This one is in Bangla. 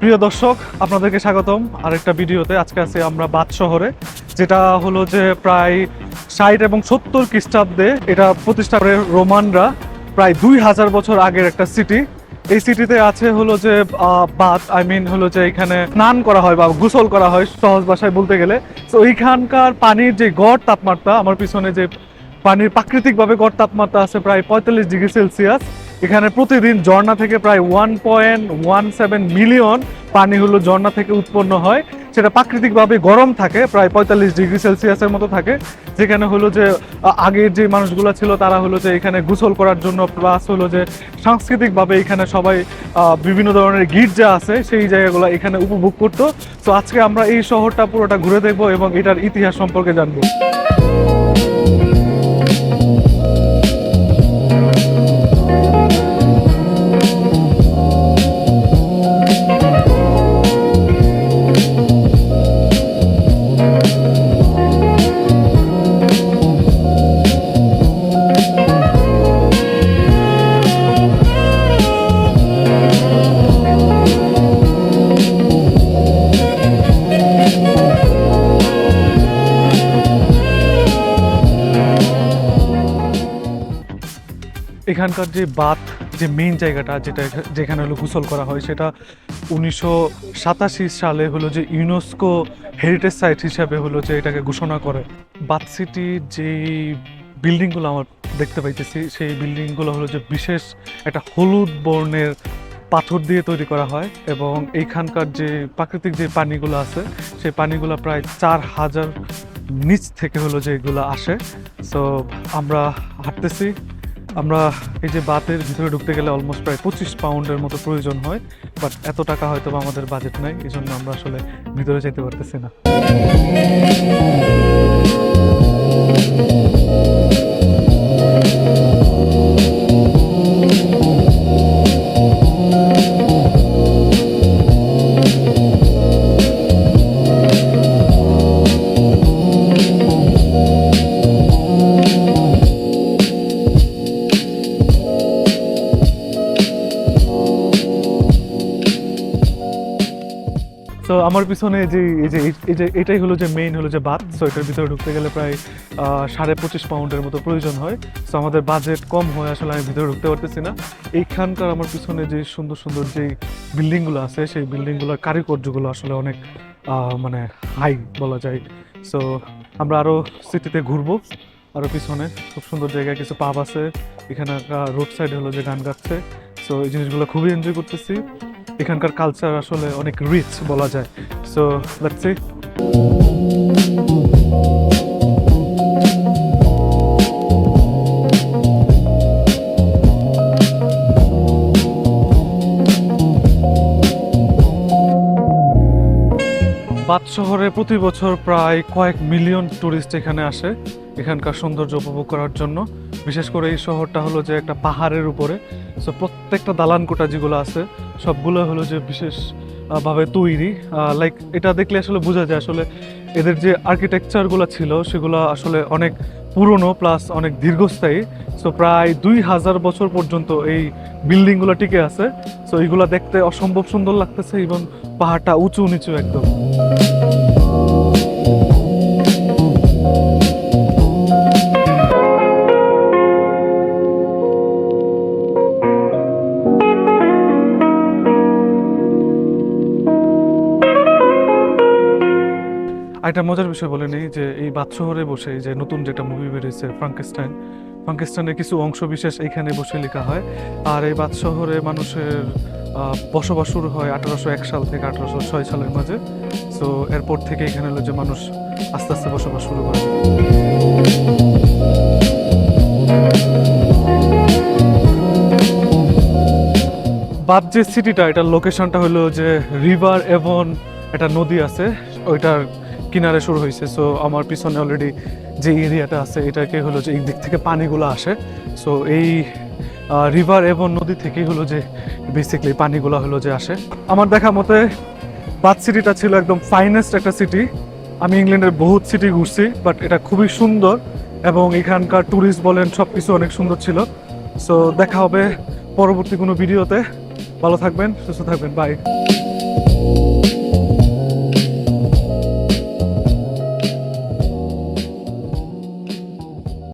প্রিয় দর্শক, আপনাদেরকে স্বাগতম আরেকটা ভিডিওতে। আজকে আছি আমরা বাদ শহরে, যেটা হলো যে প্রায় 60 এবং 70 খ্রিস্টাব্দে এটা প্রতিষ্ঠা করে রোমানরা। প্রায় 2000 বছর আগের একটা সিটি। এই সিটিতে আছে হলো যে বাথ, হলো যে এখানে স্নান করা হয় বা গোসল করা হয় সহজ ভাষায় বলতে গেলে। তো ওইখানকার পানির যে গড় তাপমাত্রা, আমার পিছনে যে পানির প্রাকৃতিকভাবে গড় তাপমাত্রা আছে প্রায় 45°C। এখানে প্রতিদিন ঝর্ণা থেকে প্রায় 1.17 মিলিয়ন পানি হলো ঝর্ণা থেকে উৎপন্ন হয়। সেটা প্রাকৃতিকভাবে গরম থাকে, প্রায় 45°C মতো থাকে। যেখানে হলো যে আগের যে মানুষগুলো ছিল তারা হলো যে এখানে গোসল করার জন্য, প্লাস হলো যে সাংস্কৃতিকভাবে এখানে সবাই বিভিন্ন ধরনের গির্জা আছে, সেই জায়গাগুলো এখানে উপভোগ করতো। তো আজকে আমরা এই শহরটা পুরোটা ঘুরে দেখবো এবং এটার ইতিহাস সম্পর্কে জানবো। এখানকার যে বাথ, যে মেইন জায়গাটা যেখানে হলো গোসল করা হয়, সেটা 1987 সালে হলো যে ইউনেস্কো হেরিটেজ সাইট হিসাবে হলো যে এটাকে ঘোষণা করে। বাথ সিটির যে বিল্ডিংগুলো আমার দেখতে পাইতেছি, সেই বিল্ডিংগুলো হলো যে বিশেষ একটা হলুদ বর্ণের পাথর দিয়ে তৈরি করা হয়। এবং এইখানকার যে প্রাকৃতিক যে পানিগুলো আছে, সেই পানিগুলো প্রায় 4000 নিচ থেকে হলো যে এগুলো আসে। সো আমরা হাঁটতেছি। আমরা এই যে বাতের ভিতরে ঢুকতে গেলে অলমোস্ট প্রায় 25 পাউন্ডের মতো প্রয়োজন হয়, বাট এত টাকা হয়তো আমাদের বাজেট নাই, এই জন্য আমরা আসলে ভিতরে যেতে পারতেছি না। তো আমার পিছনে এটাই হলো যে মেইন হলো যে বাথ। সো এটার ভিতরে ঢুকতে গেলে প্রায় 25.5 পাউন্ডের মতো প্রয়োজন হয়। সো আমাদের বাজেট কম হয়, আসলে আমি ভিতরে ঢুকতে পারতেছি না। এইখানকার আমার পিছনে যে সুন্দর সুন্দর যে বিল্ডিংগুলো আছে, সেই বিল্ডিংগুলোর কারুকার্যগুলো আসলে অনেক মানে হাই বলা যায়। সো আমরা আরও সিটিতে ঘুরবো। আরও পিছনে খুব সুন্দর জায়গায় কিছু পাব আছে, এখানে রোড সাইডে হলো যে গান গাচ্ছে। সো এই জিনিসগুলো খুবই এনজয় করতেছি। এখানকার কালচার আসলে অনেক রিচ বলা যায়। So let's see. বাথ শহরে প্রতি বছর প্রায় কয়েক মিলিয়ন টুরিস্ট এখানে আসে এখানকার সৌন্দর্য উপভোগ করার জন্য। বিশেষ করে এই শহরটা হলো যে একটা পাহাড়ের উপরে। সো প্রত্যেকটা দালান কোঠা যেগুলো আছে সবগুলো হলো যে বিশেষ ভাবে তৈরি। লাইক এটা দেখলে আসলে বোঝা যায় আসলে এদের যে আর্কিটেকচারগুলো ছিল সেগুলো আসলে অনেক পুরনো, প্লাস অনেক দীর্ঘস্থায়ী। সো প্রায় 2000 বছর পর্যন্ত এই বিল্ডিংগুলো টিকে আছে। সো এইগুলো দেখতে অসম্ভব সুন্দর লাগতেছে, এবং পাহাড়টা উঁচু নিচু একদম। একটা মজার বিষয় বলে নেই যে এই বাথ শহরে বসে যে নতুন যেটা মুভি বেরিয়েছে ফ্রাঙ্কেস্টাইনের কিছু অংশ বিশেষ এইখানে বসে লেখা হয়। আর এই বাথ শহরে মানুষের বসবাস শুরু হয় 1801 সাল থেকে 1806 সালের মাঝে। সো এরপর থেকে এখানে হলো যে মানুষ আস্তে আস্তে বসবাস শুরু করে। বাথ যে সিটিটা, এটার লোকেশনটা হলো যে রিভার এভন, একটা নদী আছে ওইটার কিনারে শুরু হয়েছে। সো আমার পিছনে অলরেডি যে এরিয়াটা আছে এটাকে হলো যে এই দিক থেকে পানিগুলো আসে। সো এই রিভার এবং নদী থেকেই হলো যে বেসিক্যালি পানিগুলো হলো যে আসে। আমার দেখা মতে বাথ সিটিটা ছিল একদম ফাইনেস্ট একটা সিটি। আমি ইংল্যান্ডের বহুত সিটি ঘুরছি, বাট এটা খুবই সুন্দর এবং এখানকার ট্যুরিস্ট বলেন সব কিছু অনেক সুন্দর ছিল। সো দেখা হবে পরবর্তী কোনো ভিডিওতে। ভালো থাকবেন, সুস্থ থাকবেন, বাই।